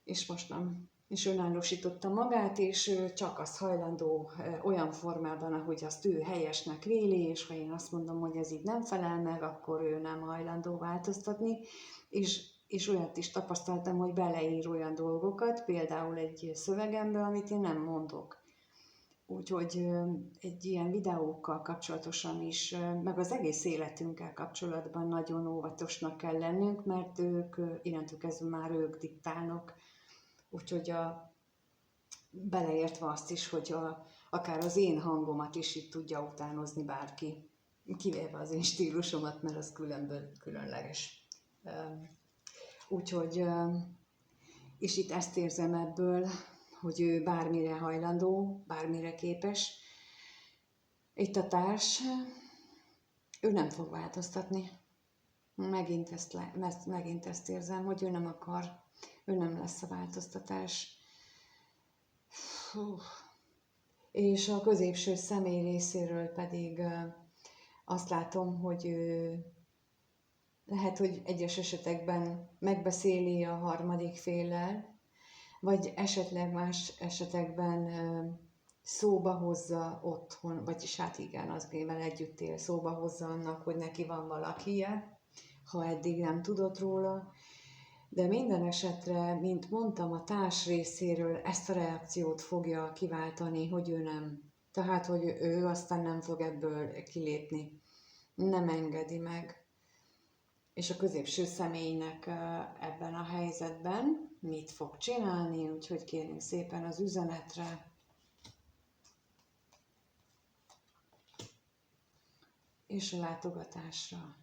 és most nem. És önállósította magát, és ő csak az hajlandó olyan formában, ahogy azt ő helyesnek véli, és ha én azt mondom, hogy ez így nem felel meg, akkor ő nem hajlandó változtatni, és olyat is tapasztaltam, hogy beleír olyan dolgokat, például egy szövegembe, amit én nem mondok. Úgyhogy egy ilyen videókkal kapcsolatosan is, meg az egész életünkkel kapcsolatban nagyon óvatosnak kell lennünk, mert ők, innentől kezdve már ők diktálnak. Úgyhogy beleértve azt is, hogy akár az én hangomat is itt tudja utánozni bárki, kivéve az én stílusomat, mert az különleges. Úgyhogy, és itt ezt érzem ebből, hogy ő bármire hajlandó, bármire képes. Itt a társ, ő nem fog változtatni. Megint ezt érzem, hogy ő nem akar, ő nem lesz a változtatás. És a középső személy részéről pedig azt látom, hogy ő lehet, hogy egyes esetekben megbeszéli a harmadik féllel, vagy esetleg más esetekben szóba hozza otthon, vagyis hát igen, akivel együtt él, szóba hozza annak, hogy neki van valakije, ha eddig nem tudott róla. De minden esetre, mint mondtam, a társ részéről ezt a reakciót fogja kiváltani, hogy ő nem. Tehát, hogy ő aztán nem fog ebből kilépni. Nem engedi meg. És a középső személynek ebben a helyzetben mit fog csinálni, úgyhogy kérünk szépen az üzenetre. És a látogatásra.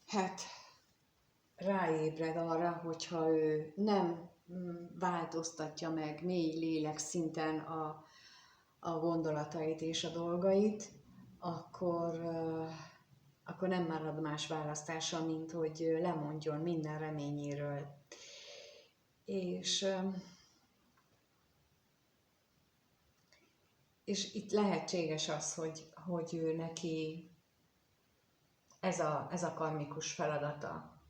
Hát ráébred arra, hogyha ő nem változtatja meg mély lélek szinten a gondolatait és a dolgait, akkor nem marad más választása, mint hogy lemondjon minden reményéről. És itt lehetséges az, hogy ő neki ez a karmikus feladata.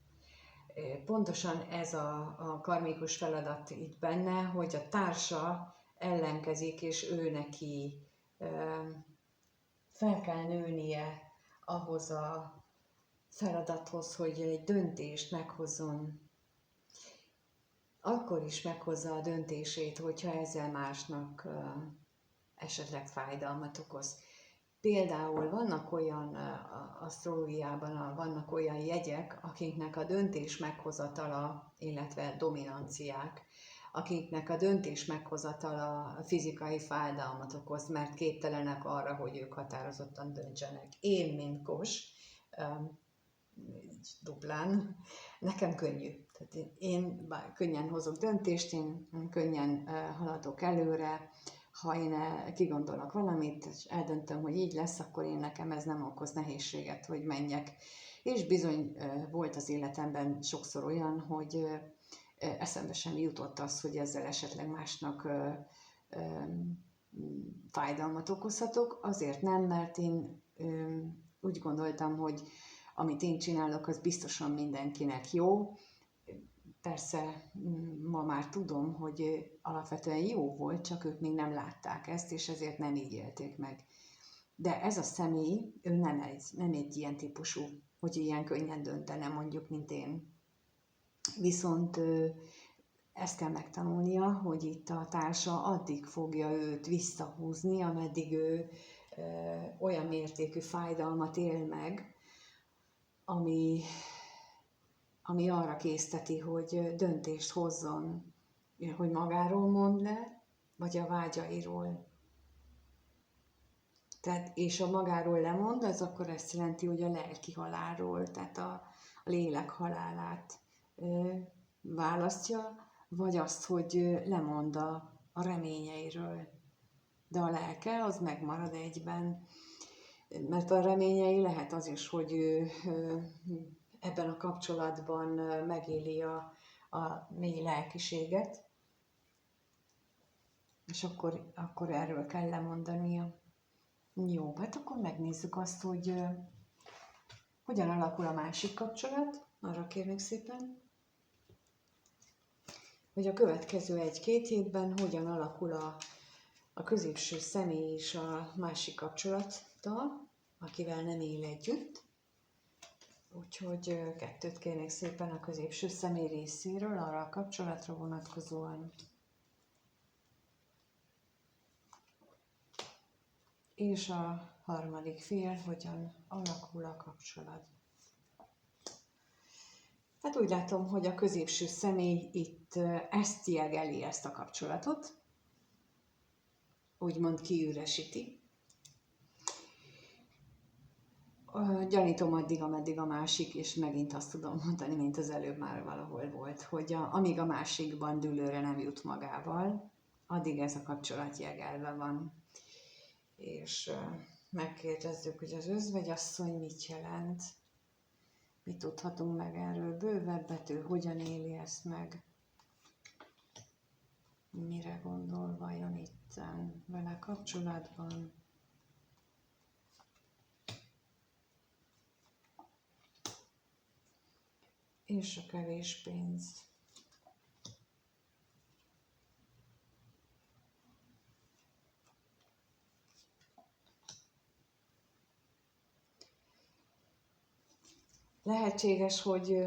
Pontosan ez a karmikus feladat itt benne, hogy a társa ellenkezik, és ő neki fel kell nőnie ahhoz a feladathoz, hogy egy döntést meghozzon. Akkor is meghozza a döntését, hogyha ezzel másnak esetleg fájdalmat okoz. Például vannak olyan asztrológiában vannak olyan jegyek, akiknek a döntés meghozatala, illetve dominanciák, akiknek a döntés meghozatala fizikai fájdalmat okoz, mert képtelenek arra, hogy ők határozottan döntsenek. Én, mint Kos, duplán, nekem könnyű. Tehát én könnyen hozok döntést, én könnyen haladok előre. Ha én kigondolok valamit, és eldöntöm, hogy így lesz, akkor nekem ez nem okoz nehézséget, hogy menjek. És bizony volt az életemben sokszor olyan, hogy eszembe sem jutott az, hogy ezzel esetleg másnak fájdalmat okozhatok. Azért nem, mert én úgy gondoltam, hogy amit én csinálok, az biztosan mindenkinek jó. Persze ma már tudom, hogy alapvetően jó volt, csak ők még nem látták ezt, és ezért nem így élték meg. De ez a személy, ő nem egy ilyen típusú, hogy ilyen könnyen döntene, mondjuk, mint én. Viszont ezt kell megtanulnia, hogy itt a társa addig fogja őt visszahúzni, ameddig ő olyan mértékű fájdalmat él meg, ami arra készteti, hogy döntést hozzon, hogy magáról mond le, vagy a vágyairól. Tehát, és a magáról lemond, az akkor ezt jelenti, hogy a lelki halálról, tehát a lélek halálát választja, vagy azt, hogy lemond a reményeiről. De a lelke az megmarad egyben, mert a reményei lehet az is, hogy ő ebben a kapcsolatban megéli a mély lelkiséget, és akkor erről kell lemondania. Jó, hát akkor megnézzük azt, hogy hogyan alakul a másik kapcsolat. Arra kérnék szépen, hogy a következő 1-2 hétben hogyan alakul a középső személy és a másik kapcsolattal, akivel nem él együtt. Úgyhogy 2 kérnék szépen a középső személy részéről, arra a kapcsolatra vonatkozóan. És a harmadik fél, hogyan alakul a kapcsolat. Hát úgy látom, hogy a középső személy itt ezt jegeli, ezt a kapcsolatot, úgymond kiüresíti. Gyanítom addig, ameddig a másik, és megint azt tudom mondani, mint az előbb már valahol volt, hogy amíg a másikban dűlőre nem jut magával, addig ez a kapcsolat jegelve van. És megkérdezzük, hogy az özvegyasszony mit jelent, mit tudhatunk meg erről bővebbet, ő hogyan éli ezt meg, mire gondol vajon itt vele kapcsolatban. És a kevés pénz. Lehetséges, hogy,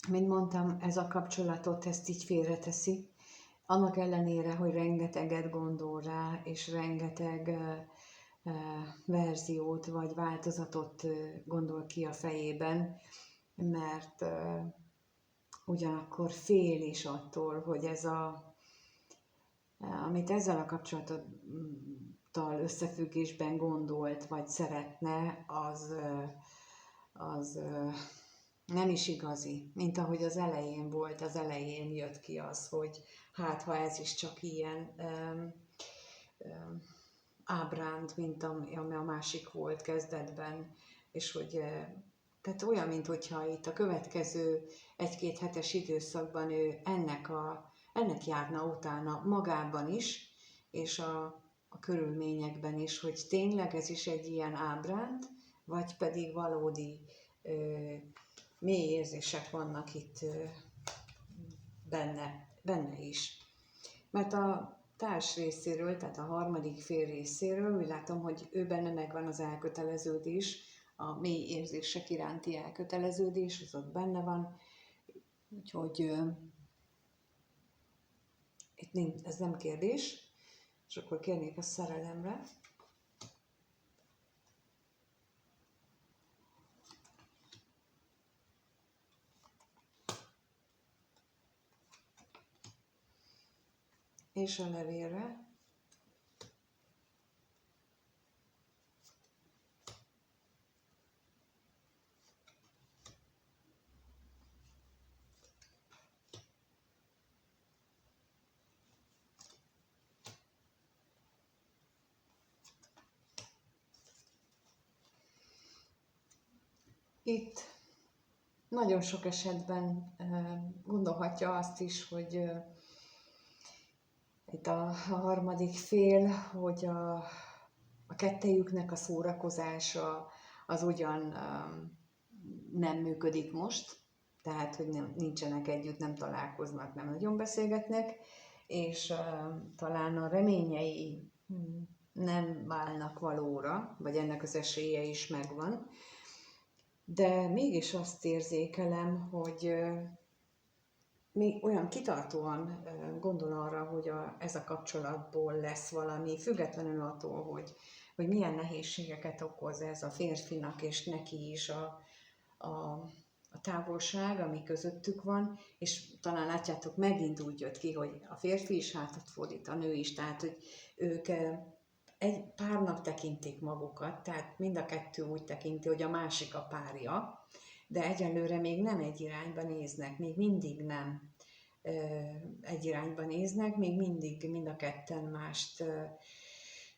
mint mondtam, ez a kapcsolatot ezt így félreteszi, annak ellenére, hogy rengeteget gondol rá, és rengeteg verziót vagy változatot gondol ki a fejében, mert ugyanakkor fél is attól, hogy amit ezzel a kapcsolattal összefüggésben gondolt, vagy szeretne, az nem is igazi, mint ahogy az elején volt, az elején jött ki az, hogy hát ha ez is csak ilyen ábránd, mint ami a másik volt kezdetben, és hogy tehát olyan, mintha itt a következő 1-2 hetes időszakban ő ennek járna utána magában is, és a körülményekben is, hogy tényleg ez is egy ilyen ábránd, vagy pedig valódi mély érzések vannak itt benne is. Mert a társ részéről, tehát a harmadik fél részéről úgy látom, hogy ő benne megvan az elköteleződés, a mély érzések iránti elköteleződés, az ott benne van, úgyhogy itt ez nem kérdés, és akkor kérnék a szerelemre. És a levélre. Itt nagyon sok esetben gondolhatja azt is, hogy itt a harmadik fél, hogy a kettejüknek a szórakozása az ugyan nem működik most, tehát hogy nincsenek együtt, nem találkoznak, nem nagyon beszélgetnek, és talán a reményei nem válnak valóra, vagy ennek az esélye is megvan, de mégis azt érzékelem, hogy még olyan kitartóan gondol arra, hogy ez a kapcsolatból lesz valami, függetlenül attól, hogy milyen nehézségeket okoz ez a férfinak és neki is a a távolság, ami közöttük van, és talán látjátok, megint úgy jött ki, hogy a férfi is hátat fordít, a nő is, tehát hogy ők egy párnak tekintik magukat, tehát mind a kettő úgy tekinti, hogy a másik a párja, de egyelőre még nem egy irányba néznek, még mindig nem egy irányba néznek, még mindig mind a ketten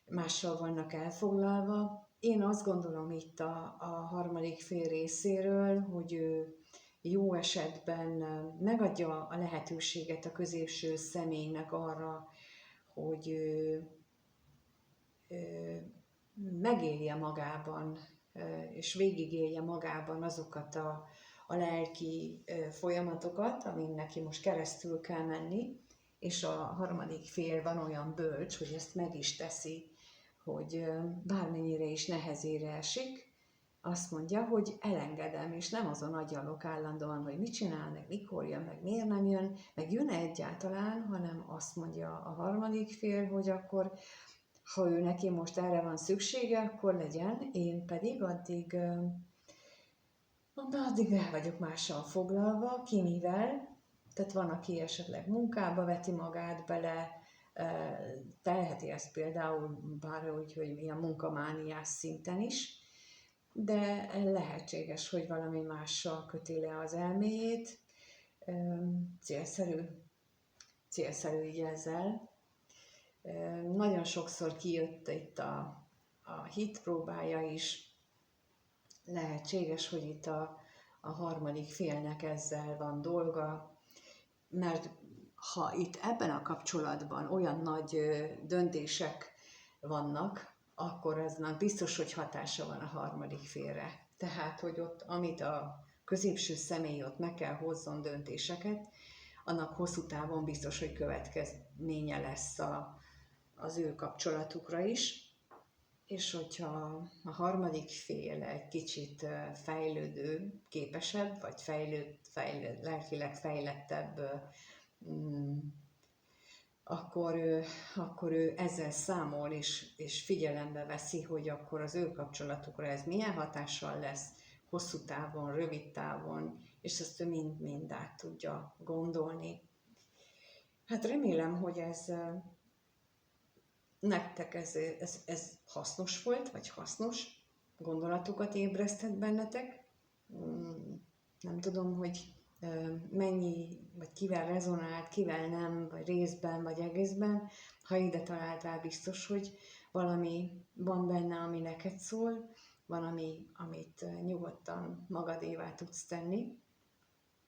mással vannak elfoglalva. Én azt gondolom itt a harmadik fél részéről, hogy ő jó esetben megadja a lehetőséget a középső személynek arra, hogy megélje magában, és végigélje magában azokat a lelki folyamatokat, amin neki most keresztül kell menni, és a harmadik fél van olyan bölcs, hogy ezt meg is teszi, hogy bármennyire is nehezére esik, azt mondja, hogy elengedem, és nem azon agyalok állandóan, hogy mit csinál, meg mikor jön, meg miért nem jön, meg jön egyáltalán, hanem azt mondja a harmadik fél, hogy akkor, ha ő neki most erre van szüksége, akkor legyen, én pedig addig el vagyok mással foglalva, ki mivel, tehát van, aki esetleg munkába veti magát bele, telheti ezt például bárhogy, hogy milyen munkamániás szinten is, de lehetséges, hogy valami mással köti le az elméjét, célszerű így ezzel. Nagyon sokszor kijött itt a hit próbája is, lehetséges, hogy itt a harmadik félnek ezzel van dolga, mert ha itt ebben a kapcsolatban olyan nagy döntések vannak, akkor aznak biztos, hogy hatása van a harmadik félre. Tehát, hogy ott, amit a középső személy ott meg kell hozzon döntéseket, annak hosszú távon biztos, hogy következménye lesz az ő kapcsolatukra is. És hogyha a harmadik fél egy kicsit fejlődő, képesebb, vagy lelkileg fejlettebb, akkor ő ezzel számol, és figyelembe veszi, hogy akkor az ő kapcsolatukra ez milyen hatással lesz, hosszú távon, rövid távon, és ezt ő mind át tudja gondolni. Hát remélem, hogy ez nektek ez hasznos volt, vagy hasznos gondolatokat ébresztett bennetek. Nem tudom, hogy mennyi, vagy kivel rezonált, kivel nem, vagy részben, vagy egészben. Ha ide találtál, biztos, hogy valami van benne, ami neked szól, valami, amit nyugodtan magadévá tudsz tenni,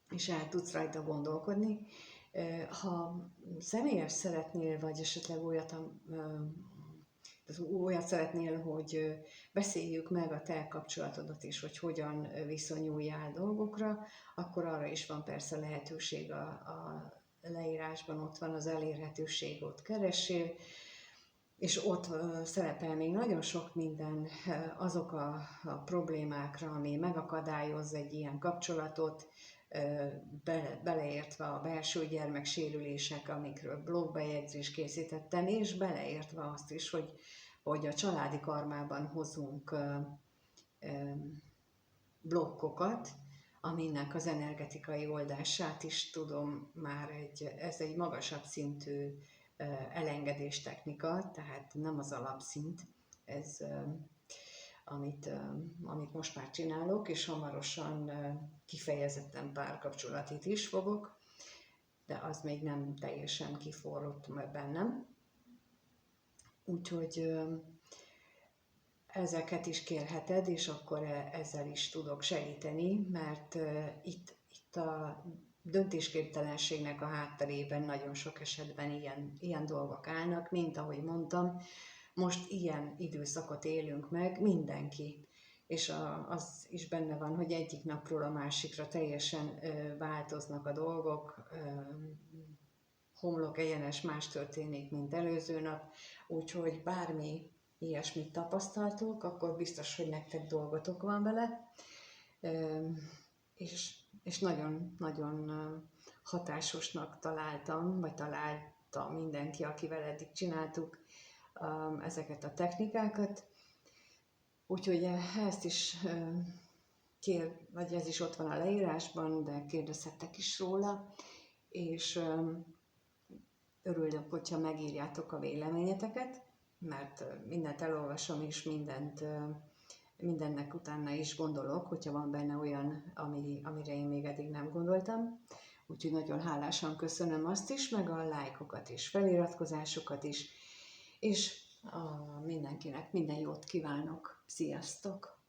és el tudsz rajta gondolkodni. Ha személyes szeretnél, vagy esetleg olyat szeretnél, hogy beszéljük meg a te kapcsolatodat is, hogy hogyan viszonyuljál dolgokra, akkor arra is van persze lehetőség a leírásban, ott van az elérhetőség, ott keressél, és ott szerepel még nagyon sok minden, azok a problémákra, ami megakadályoz egy ilyen kapcsolatot, beleértve a belső gyermeksérülések, amikről blogbejegyzést készítettem, és beleértve azt is, hogy a családi karmában hozunk blokkokat, aminek az energetikai oldását is tudom már, ez egy magasabb szintű elengedés technika, tehát nem az alapszint, ez amit most már csinálok, és hamarosan kifejezetten párkapcsolatit is fogok, de az még nem teljesen kiforrott bennem. Úgyhogy ezeket is kérheted, és akkor ezzel is tudok segíteni, mert itt a döntésképtelenségnek a hátterében nagyon sok esetben ilyen dolgok állnak, mint ahogy mondtam, most ilyen időszakot élünk meg, mindenki, és az is benne van, hogy egyik napról a másikra teljesen változnak a dolgok, homlok egyenes más történik, mint előző nap, úgyhogy bármi ilyesmit tapasztaltok, akkor biztos, hogy nektek dolgotok van vele, és nagyon-nagyon hatásosnak találtam, vagy találta mindenki, akivel eddig csináltuk ezeket a technikákat. Úgyhogy ezt is vagy ez is ott van a leírásban, de kérdezhettek is róla, és örülök, hogyha megírjátok a véleményeteket, mert mindent elolvasom, és mindennek utána is gondolok, hogyha van benne olyan, amire én még eddig nem gondoltam. Úgyhogy nagyon hálásan köszönöm azt is, meg a lájkokat és feliratkozásokat is, és mindenkinek minden jót kívánok. Sziasztok!